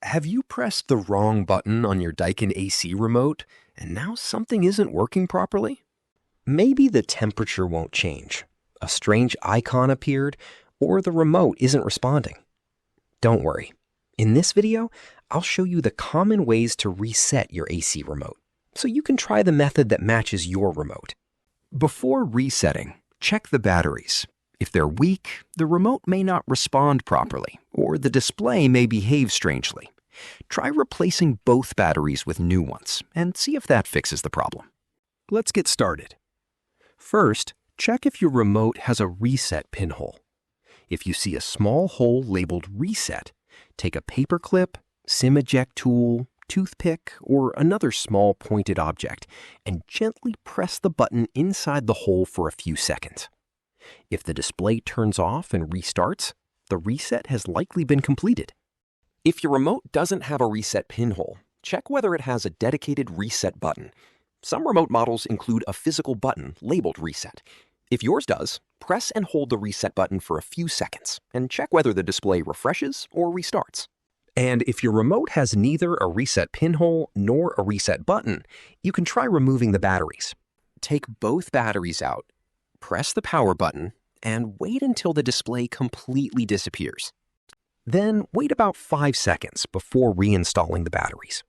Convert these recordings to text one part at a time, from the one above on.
Have you pressed the wrong button on your Daikin AC remote and now something isn't working properly? Maybe the temperature won't change, a strange icon appeared, or the remote isn't responding. Don't worry. In this video, I'll show you the common ways to reset your AC remote, so you can try the method that matches your remote. Before resetting, check the batteries. If they're weak, the remote may not respond properly, or the display may behave strangely. Try replacing both batteries with new ones and see if that fixes the problem. Let's get started. First, check if your remote has a reset pinhole. If you see a small hole labeled reset, take a paper clip, SIM eject tool, toothpick, or another small pointed object and gently press the button inside the hole for a few seconds. If the display turns off and restarts, the reset has likely been completed. If your remote doesn't have a reset pinhole, check whether it has a dedicated reset button. Some remote models include a physical button labeled reset. If yours does, press and hold the reset button for a few seconds and check whether the display refreshes or restarts. And if your remote has neither a reset pinhole nor a reset button, you can try removing the batteries. Take both batteries out, press the power button, and wait until the display completely disappears. Then wait about 5 seconds before reinstalling the batteries.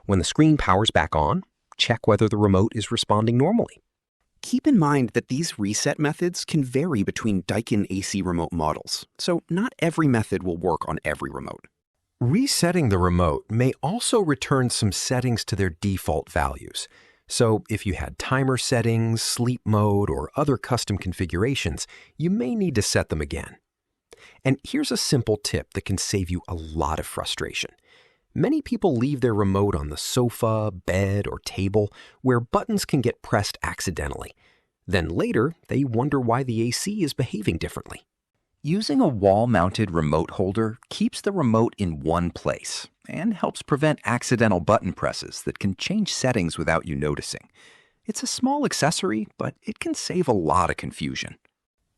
When the screen powers back on, check whether the remote is responding normally. Keep in mind that these reset methods can vary between Daikin AC remote models, so not every method will work on every remote. Resetting the remote may also return some settings to their default values. So if you had timer settings, sleep mode, or other custom configurations, you may need to set them again. And here's a simple tip that can save you a lot of frustration. Many people leave their remote on the sofa, bed, or table where buttons can get pressed accidentally. Then later, they wonder why the AC is behaving differently. Using a wall-mounted remote holder keeps the remote in one place and helps prevent accidental button presses that can change settings without you noticing. It's a small accessory, but it can save a lot of confusion.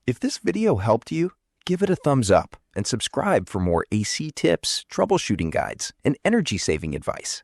If this video helped you, give it a thumbs up and subscribe for more AC tips, troubleshooting guides, and energy-saving advice.